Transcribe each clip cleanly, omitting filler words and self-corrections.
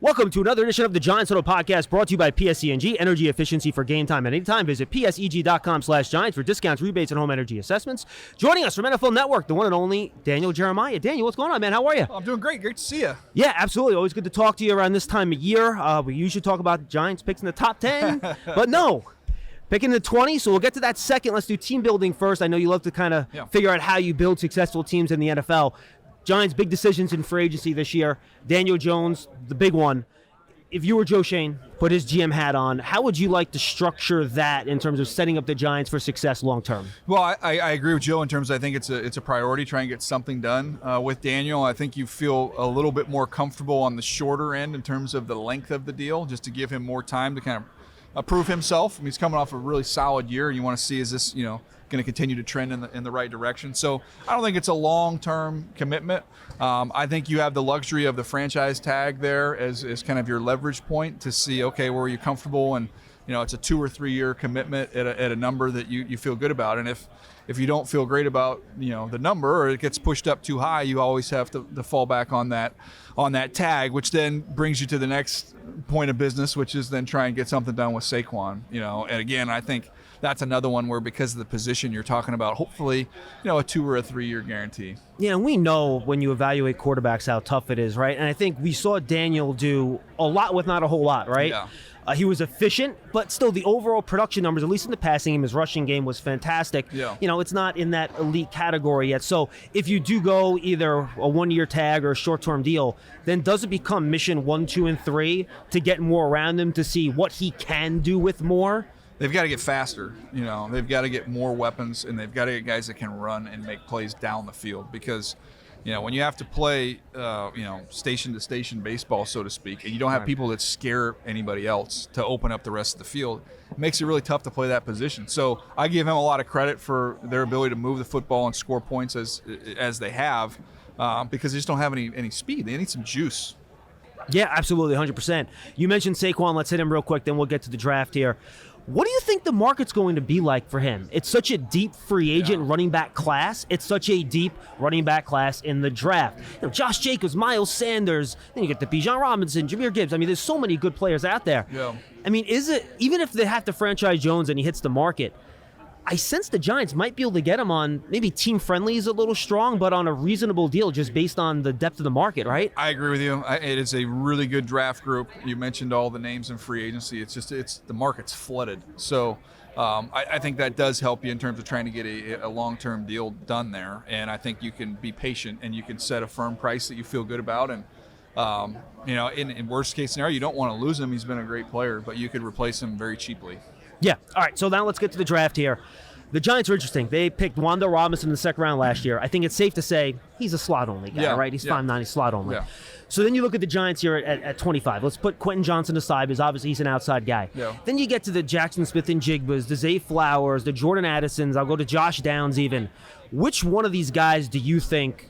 Welcome to another edition of the Giants Huddle Podcast, brought to you by PSEG, energy efficiency for game time at any time. Visit pseg.com/Giants for discounts, rebates, and home energy assessments. Joining us from NFL Network, the one and only Daniel Jeremiah. Daniel, what's going on, man? How are you? I'm doing great. Great to see you. Yeah, absolutely. Always good to talk to you around this time of year. We usually talk about Giants picks in the top 10, but no. Picking the 20, so we'll get to that second. Let's do team building first. I know you love to kind of figure out how you build successful teams in the NFL. Giants, big decisions in free agency this year. Daniel Jones, the big one. If you were Joe Schoen, put his GM hat on, how would you like to structure that in terms of setting up the Giants for success long term? Well, I agree with Joe in terms of I think it's a priority, try and get something done with Daniel. I think you feel a little bit more comfortable on the shorter end in terms of the length of the deal, just to give him more time to kind of prove himself. I mean, he's coming off a really solid year, and you want to see, is this, going to continue to trend in the right direction. So I don't think it's a long-term commitment. I think you have the luxury of the franchise tag there as kind of your leverage point to see, okay, where are you comfortable? And, it's a 2 or 3 year commitment at a number that you feel good about. And if you don't feel great about, the number, or it gets pushed up too high, you always have to fall back on that tag, which then brings you to the next point of business, which is then try and get something done with Saquon, and again, I think that's another one where, because of the position you're talking about, hopefully, a 2 or 3 year guarantee. Yeah, and we know when you evaluate quarterbacks how tough it is, right? And I think we saw Daniel do a lot with not a whole lot, right? Yeah. He was efficient, but still the overall production numbers, at least in the passing game, his rushing game was fantastic. Yeah. It's not in that elite category yet. So if you do go either a 1 year tag or a short-term deal, then does it become mission 1, 2, and 3 to get more around him to see what he can do with more? They've got to get faster, they've got to get more weapons, and they've got to get guys that can run and make plays down the field, because when you have to play, station to station baseball, so to speak, and you don't have people that scare anybody else to open up the rest of the field, it makes it really tough to play that position. So I give him a lot of credit for their ability to move the football and score points as they have, because they just don't have any speed. They need some juice. Yeah, absolutely, 100%. You mentioned Saquon. Let's hit him real quick, then we'll get to the draft here. What do you think the market's going to be like for him? It's such a deep free agent running back class. It's such a deep running back class in the draft. Josh Jacobs, Miles Sanders, then you get the Bijan Robinson, Jahmyr Gibbs. I mean, there's so many good players out there. Yeah. I mean, is it, even if they have to franchise Jones and he hits the market, I sense the Giants might be able to get him on, maybe team friendly is a little strong, but on a reasonable deal just based on the depth of the market, right? I agree with you. It is a really good draft group. You mentioned all the names in free agency. It's the market's flooded. So I think that does help you in terms of trying to get a long-term deal done there. And I think you can be patient and you can set a firm price that you feel good about. And in worst case scenario, you don't want to lose him. He's been a great player, but you could replace him very cheaply. Yeah. All right, so now let's get to the draft here. The Giants are interesting. They picked Wanda Robinson in the second round last year. I think it's safe to say he's a slot-only guy, right? He's 5'9", he's slot-only. Yeah. So then you look at the Giants here at 25. Let's put Quentin Johnson aside, because obviously he's an outside guy. Yeah. Then you get to the Jackson Smith and Jigbas, the Zay Flowers, the Jordan Addisons. I'll go to Josh Downs even. Which one of these guys do you think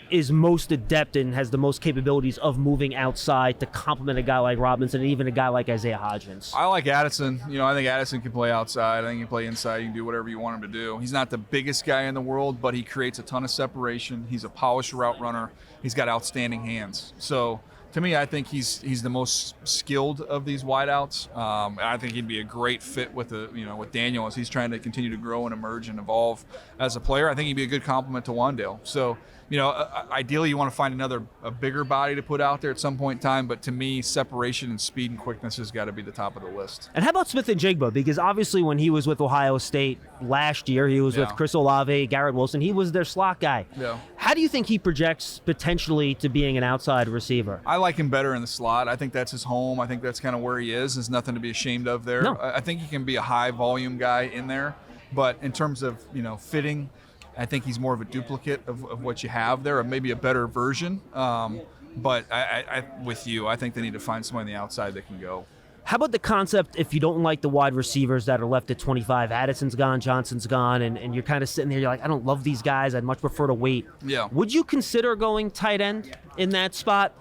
is most adept and has the most capabilities of moving outside to complement a guy like Robinson and even a guy like Isaiah Hodgins? I like Addison. I think Addison can play outside. I think he can play inside. You can do whatever you want him to do. He's not the biggest guy in the world, but he creates a ton of separation. He's a polished route runner. He's got outstanding hands. So to me, I think he's the most skilled of these wideouts. I think he'd be a great fit with with Daniel as he's trying to continue to grow and emerge and evolve as a player. I think he'd be a good complement to Wandale. So, ideally you want to find a bigger body to put out there at some point in time, but to me, separation and speed and quickness has got to be the top of the list. And how about Smith and Jigba? Because obviously when he was with Ohio State last year, he was with Chris Olave, Garrett Wilson. He was their slot guy. Yeah. How do you think he projects potentially to being an outside receiver? I like him better in the slot. I think that's his home. I think that's kind of where he is. There's nothing to be ashamed of there. No. I think he can be a high volume guy in there, but in terms of fitting, I think he's more of a duplicate of what you have there, or maybe a better version. But I with you, I think they need to find someone on the outside that can go. How about the concept, if you don't like the wide receivers that are left at 25, Addison's gone, Johnson's gone, and you're kind of sitting there, you're like, I don't love these guys, I'd much prefer to wait. Yeah. Would you consider going tight end in that spot?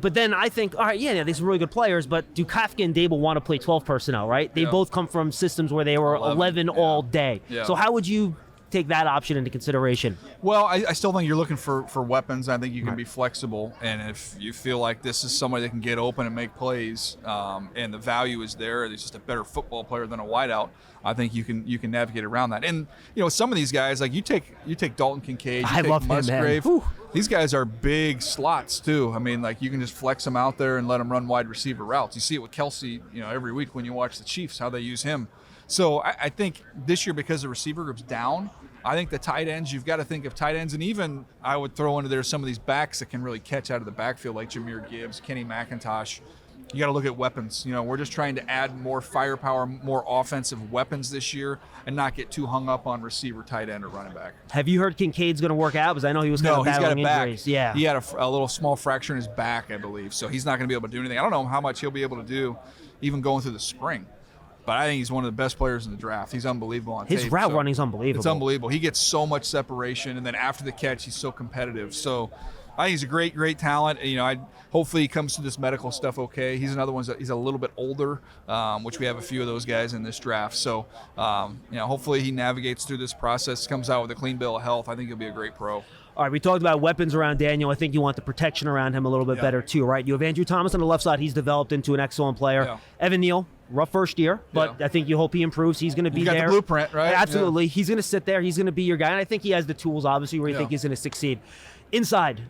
But then I think, all right, yeah, these are really good players, but do Kafka and Dable want to play 12 personnel, right? They both come from systems where they were 11 all day. Yeah. So how would you take that option into consideration? Well, I still think you're looking for weapons. I think you can be flexible, and if you feel like this is somebody that can get open and make plays, and the value is there, he's just a better football player than a wideout. I think you can navigate around that. And some of these guys, like you take Dalton Kincaid, I love Musgrave. him, man. These guys are big slots too. I mean, like you can just flex them out there and let them run wide receiver routes. You see it with Kelsey, every week when you watch the Chiefs, how they use him. So I think this year, because the receiver group's down, I think the tight ends, you've got to think of tight ends, and even I would throw into there some of these backs that can really catch out of the backfield, like Jahmyr Gibbs, Kenny McIntosh. You got to look at weapons. We're just trying to add more firepower, more offensive weapons this year, and not get too hung up on receiver, tight end, or running back. Have you heard Kincaid's going to work out? Because I know he was kind of battling injuries. Yeah, he had a little small fracture in his back, I believe, so he's not going to be able to do anything. I don't know how much he'll be able to do, even going through the spring. But I think he's one of the best players in the draft. He's unbelievable on tape. His route running's unbelievable. It's unbelievable. He gets so much separation, and then after the catch, he's so competitive. So I think he's a great, great talent. Hopefully he comes through this medical stuff okay. He's another one that he's a little bit older, which we have a few of those guys in this draft. So, hopefully he navigates through this process, comes out with a clean bill of health. I think he'll be a great pro. All right, we talked about weapons around Daniel. I think you want the protection around him a little bit better too, right? You have Andrew Thomas on the left side. He's developed into an excellent player. Yeah. Evan Neal, rough first year, but I think you hope he improves. He's going to be there. You got the blueprint, right? Absolutely. Yeah. He's going to sit there. He's going to be your guy. And I think he has the tools, obviously, where you think he's going to succeed. Inside,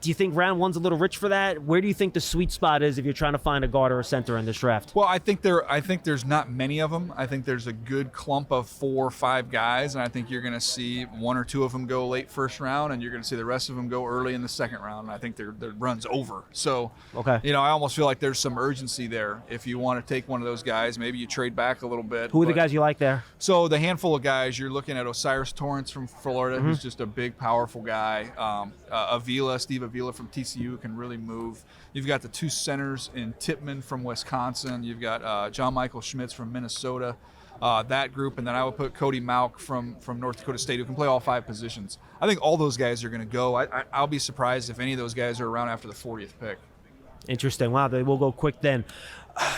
do you think round one's a little rich for that? Where do you think the sweet spot is if you're trying to find a guard or a center in this draft? Well, I think there's not many of them. I think there's a good clump of 4 or 5 guys, and I think you're going to see 1 or 2 of them go late first round, and you're going to see the rest of them go early in the second round. And I think their run's over. So, I almost feel like there's some urgency there. If you want to take one of those guys, maybe you trade back a little bit. Who are the guys you like there? So the handful of guys, you're looking at Osiris Torrance from Florida, who's just a big, powerful guy. Steve Avila from TCU can really move. You've got the 2 centers in Tippmann from Wisconsin. You've got John Michael Schmitz from Minnesota. That group, and then I would put Cody Mauch from North Dakota State, who can play all 5 positions. I think all those guys are going to go. I'll be surprised if any of those guys are around after the 40th pick. Interesting. Wow, they will go quick then.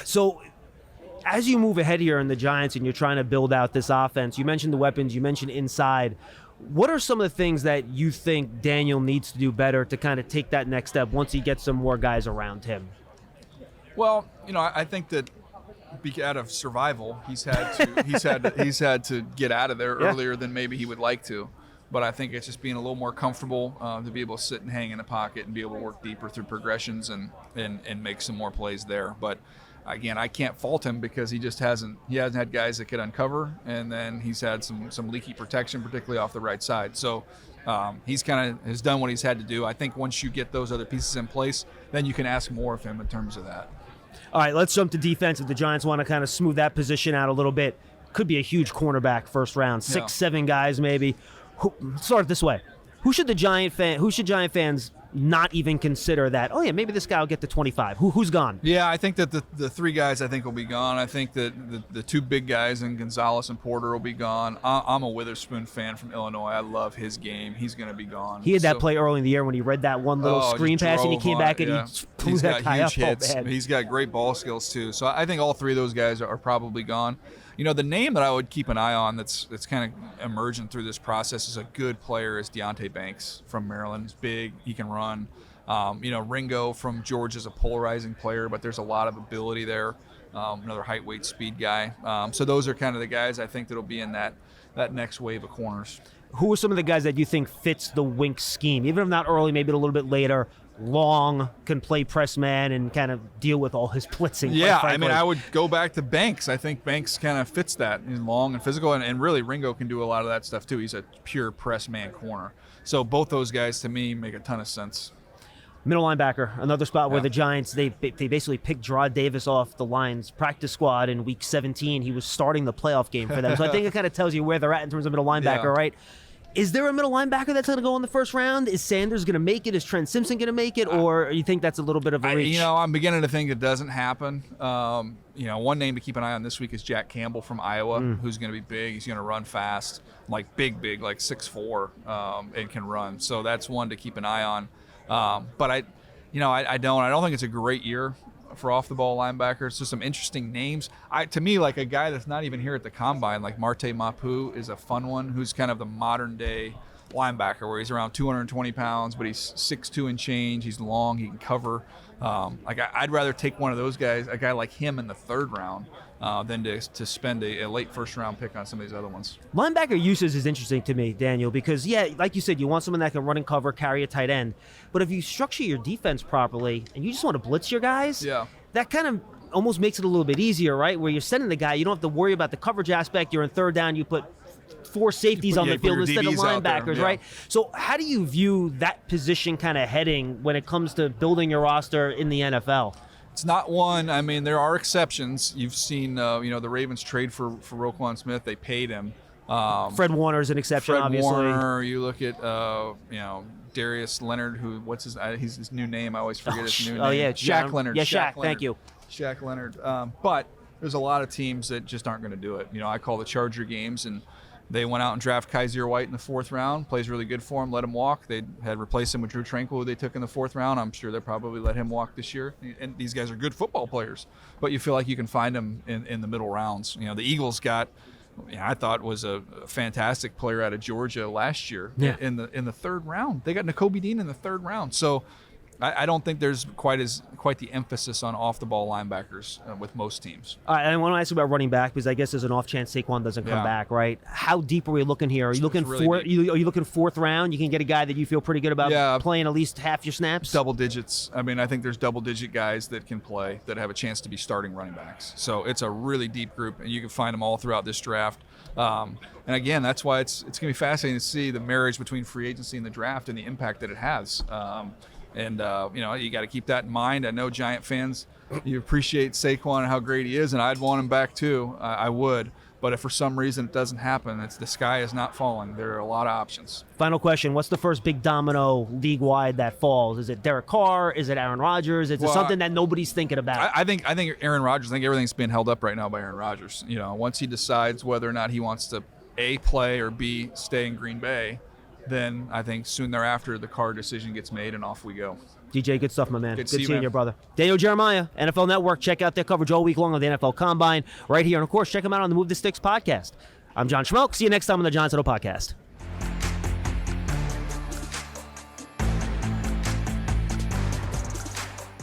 So as you move ahead here in the Giants and you're trying to build out this offense, you mentioned the weapons, you mentioned inside. What are some of the things that you think Daniel needs to do better to kind of take that next step once he gets some more guys around him? Well, I think that out of survival, he's had to get out of there earlier than maybe he would like to. But I think it's just being a little more comfortable to be able to sit and hang in the pocket and be able to work deeper through progressions and make some more plays there. But again, I can't fault him because he hasn't had guys that could uncover, and then he's had some leaky protection, particularly off the right side. So he's has done what he's had to do. I think once you get those other pieces in place, then you can ask more of him in terms of that. All right, let's jump to defense. If the Giants want to kind of smooth that position out a little bit, could be a huge cornerback first round, 6-7 guys maybe. Start this way. Who should Giant fans not even consider that, oh yeah, maybe this guy will get to 25? Who's gone? Yeah, I think that the 3 guys I think will be gone. I think that the 2 big guys in Gonzalez and Porter will be gone. I'm a Witherspoon fan from Illinois. I love his game. He's going to be gone. He had that play early in the year when he read that one little screen pass and he came back and he blew that guy up. Hits. He's got great ball skills too. So I think all 3 of those guys are probably gone. The name that I would keep an eye on that's kind of emerging through this process is a good player is Deonte Banks from Maryland. He's big. He can run. Ringo from Georgia is a polarizing player, but there's a lot of ability there. Another height, weight, speed guy. So those are kind of the guys I think that'll be in that next wave of corners. Who are some of the guys that you think fits the Wink scheme? Even if not early, maybe a little bit later. Long, can play press man and kind of deal with all his blitzing. Yeah, I would go back to Banks. I think Banks kind of fits that. He's long and physical, and really Ringo can do a lot of that stuff too. He's a pure press man corner. So both those guys to me make a ton of sense. Middle linebacker, another spot where the Giants, they basically picked Gerard Davis off the Lions practice squad in week 17. He was starting the playoff game for them. So I think it kind of tells you where they're at in terms of middle linebacker, right? Is there a middle linebacker that's going to go in the first round? Is Sanders going to make it? Is Trent Simpson going to make it? Or you think that's a little bit of a reach? I'm beginning to think it doesn't happen. One name to keep an eye on this week is Jack Campbell from Iowa, who's going to be big. He's going to run fast, like big, like 6'4", and can run. So that's one to keep an eye on. But I don't think it's a great year for off the ball linebackers. So some interesting names. To me, like a guy that's not even here at the combine, like Marte Mapu is a fun one, who's kind of the modern day linebacker, where he's around 220 pounds, but he's 6'2" and change. He's long, he can cover. I'd rather take one of those guys, a guy like him, in the third round than to spend a late first round pick on some of these other ones. Linebacker usage is interesting to me, Daniel, because, yeah, like you said, you want someone that can run and cover, carry a tight end. But if you structure your defense properly and you just want to blitz your guys, that kind of almost makes it a little bit easier, right? Where you're sending the guy, you don't have to worry about the coverage aspect. You're in third down, you put 4 safeties on the field instead of linebackers, right? So how do you view that position kind of heading when it comes to building your roster in the NFL? It's not one. I mean, there are exceptions. You've seen, the Ravens trade for Roquan Smith. They paid him. Fred Warner's an exception, obviously. Warner. You look at, Darius Leonard, his new name. I always forget his new name. Oh, yeah. Shaq Leonard. Yeah, Shaq. Leonard. Thank you. Shaq Leonard. But there's a lot of teams that just aren't going to do it. I call the Charger games, and they went out and drafted Kaiser White in the 4th round. Plays really good for him. Let him walk. They had replaced him with Drew Tranquil, who they took in the 4th round. I'm sure they'll probably let him walk this year. And these guys are good football players, but you feel like you can find them in the middle rounds. The Eagles got, I thought, was a fantastic player out of Georgia last year in the 3rd round. They got Nakobe Dean in the 3rd round. So I don't think there's quite the emphasis on off-the-ball linebackers with most teams. All right, I want to ask you about running back, because I guess there's an off chance Saquon doesn't come back, right? How deep are we looking here? Are you looking are you looking 4th round? You can get a guy that you feel pretty good about playing at least half your snaps? Double digits. I mean, I think there's double-digit guys that can play, that have a chance to be starting running backs. So it's a really deep group, and you can find them all throughout this draft. And again, that's why it's going to be fascinating to see the marriage between free agency and the draft and the impact that it has. And you got to keep that in mind. I know Giant fans, you appreciate Saquon and how great he is, and I'd want him back too. I would. But if for some reason it doesn't happen, the sky is not falling. There are a lot of options. Final question. What's the first big domino league-wide that falls? Is it Derek Carr? Is it Aaron Rodgers? Is it something that nobody's thinking about? I think Aaron Rodgers. I think everything's being held up right now by Aaron Rodgers. Once he decides whether or not he wants to A, play, or B, stay in Green Bay, then I think soon thereafter the Carr decision gets made and off we go. DJ, good stuff, my man. Good seeing you, you, brother. Daniel Jeremiah, NFL Network. Check out their coverage all week long of the NFL Combine right here. And, of course, check them out on the Move the Sticks podcast. I'm John Schmeelk. See you next time on the Untitled Podcast.